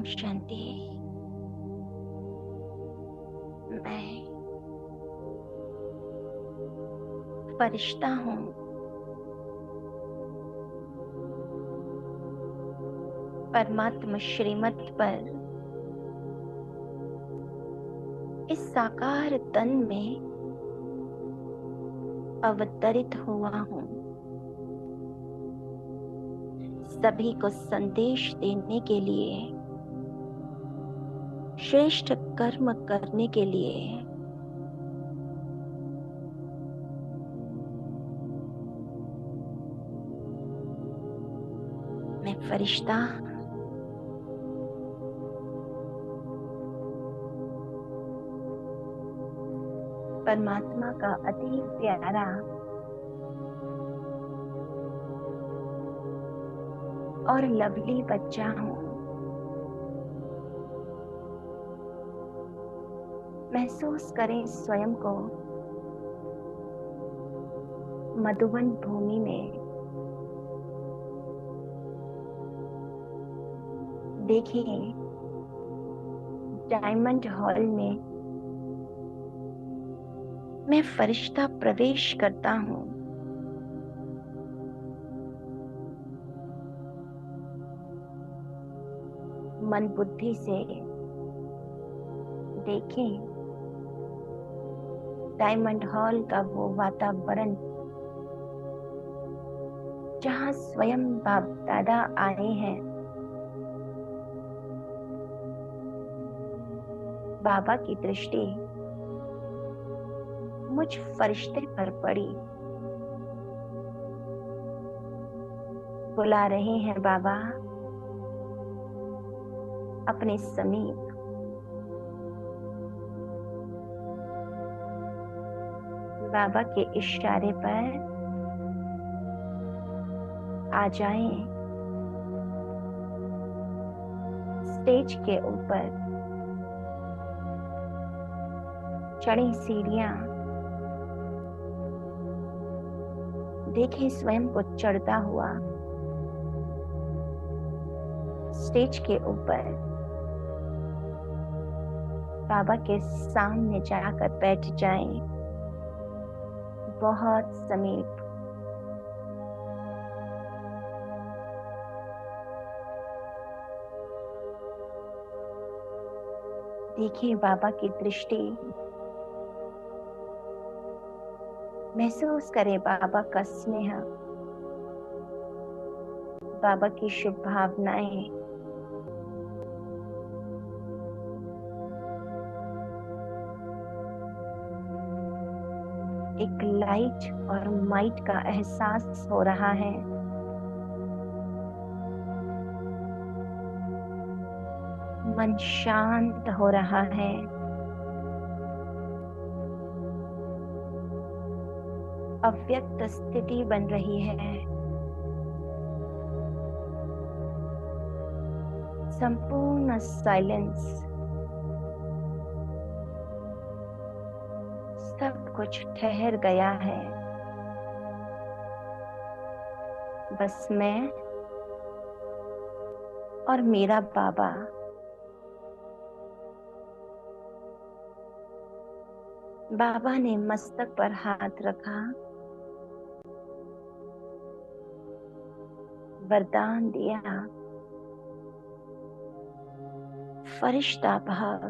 शांति। मैं फरिश्ता हूँ। परमात्मा श्रीमत पर इस साकार तन में अवतरित हुआ हूँ। सभी को संदेश देने के लिए, श्रेष्ठ कर्म करने के लिए। मैं फरिश्ता परमात्मा का अति प्यारा और लवली बच्चा हूँ। महसूस करें स्वयं को मधुवन भूमि में। देखिए, डायमंड हॉल में मैं फरिश्ता प्रवेश करता हूँ। मन बुद्धि से देखें डायमंड हॉल का वो वातावरण जहाँ स्वयं बाप दादा आए हैं। बाबा की दृष्टि मुझ फरिश्ते पर पड़ी। बुला रहे हैं बाबा अपने समीप। बाबा के इशारे पर आ जाएं। स्टेज के ऊपर चढ़ी सीढ़ियां देखें स्वयं को चढ़ता हुआ। स्टेज के ऊपर बाबा के सामने जाकर बैठ जाएं, बहुत समीप। देखिए बाबा की दृष्टि, महसूस करें बाबा का स्नेह, बाबा की शुभ भावनाएं। एक लाइट और माइट का एहसास हो रहा है। मन शांत हो रहा है। अव्यक्त स्थिति बन रही है। संपूर्ण साइलेंस। सब कुछ ठहर गया है। बस मैं और मेरा बाबा। बाबा ने मस्तक पर हाथ रखा, वरदान दिया। फरिश्ता भाव,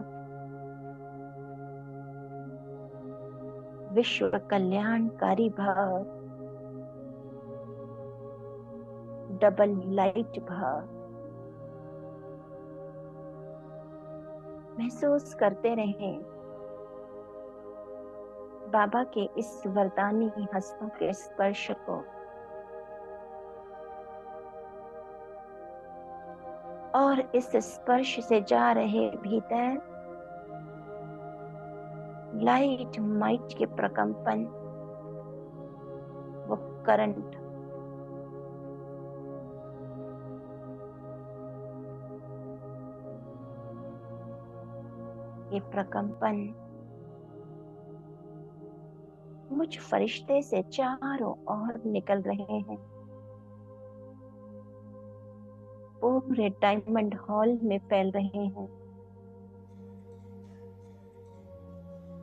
विश्व कल्याणकारी भाव, डबल लाइट भाव। महसूस करते रहें बाबा के इस वरदानी हस्तों के स्पर्श को। और इस स्पर्श से जा रहे भीतर लाइट माइट के प्रकंपन, वो करंट, ये प्रकंपन मुझ फरिश्ते से चारों ओर निकल रहे हैं। वो पूरे डायमंड हॉल में फैल रहे हैं।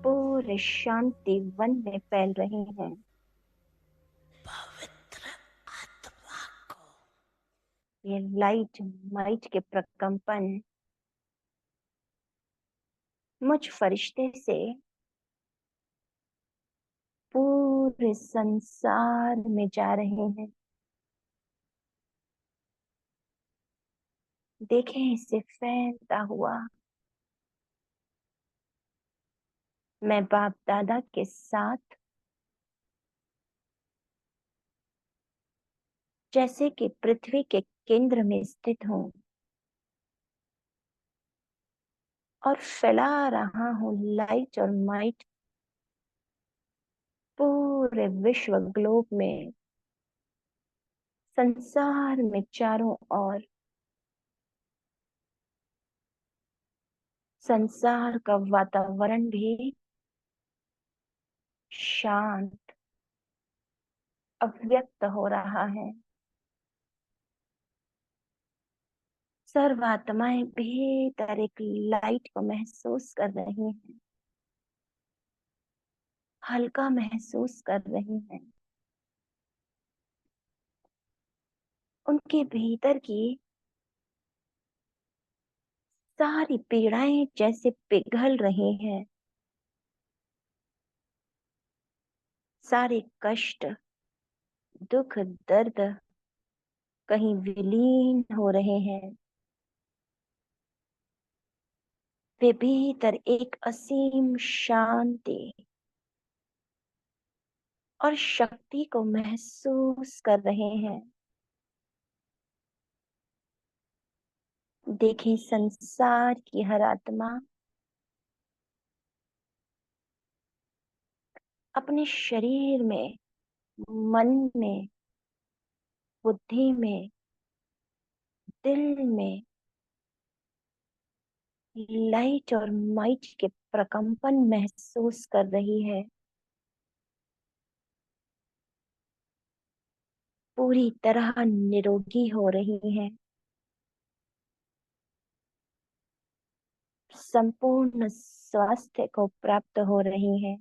पूरे शांति वन में फैल रहे हैं। पवित्र आत्मा को ये लाइट माइट के प्रकंपन मुझ फरिश्ते से पूरे संसार में जा रहे हैं। देखें इसे फैलता हुआ। मैं बाप दादा के साथ जैसे कि पृथ्वी के केंद्र में स्थित हूं और फैला रहा हूं लाइट और माइट पूरे विश्व ग्लोब में, संसार में चारों ओर। संसार का वातावरण भी शांत, अव्यक्त हो रहा है। सर्व आत्माएं भीतर एक लाइट को महसूस कर रही हैं, हल्का महसूस कर रही हैं। उनके भीतर की सारी पीड़ाएं जैसे पिघल रही हैं। सारे कष्ट, दुख, दर्द कहीं विलीन हो रहे हैं। वे भीतर एक असीम शांति और शक्ति को महसूस कर रहे हैं। देखें संसार की हर आत्मा अपने शरीर में, मन में, बुद्धि में, दिल में लाइट और माइट के प्रकंपन महसूस कर रही है। पूरी तरह निरोगी हो रही है। संपूर्ण स्वास्थ्य को प्राप्त हो रही है।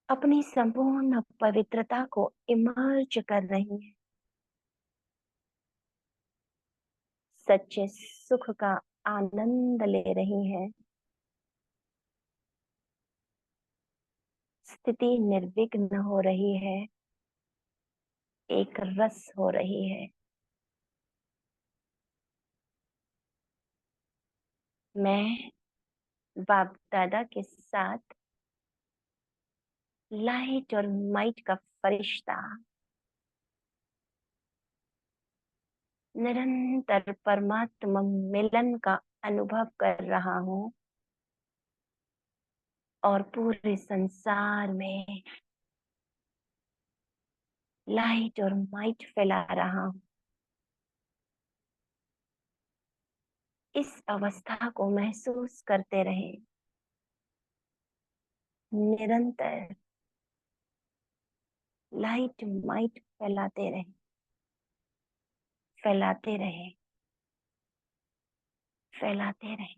अपनी संपूर्ण पवित्रता को इमर्ज कर रही है। सच्चे सुख का आनंद ले रही है। स्थिति निर्विघ्न हो रही है। एक रस हो रही है। मैं बाप दादा के साथ लाइट और माइट का फरिश्ता निरंतर परमात्मा मिलन का अनुभव कर रहा हूँ और पूरे संसार में लाइट और माइट फैला रहा हूँ। इस अवस्था को महसूस करते रहे। निरंतर लाइट माइट फैलाते रहे, फैलाते रहे, फैलाते रहे।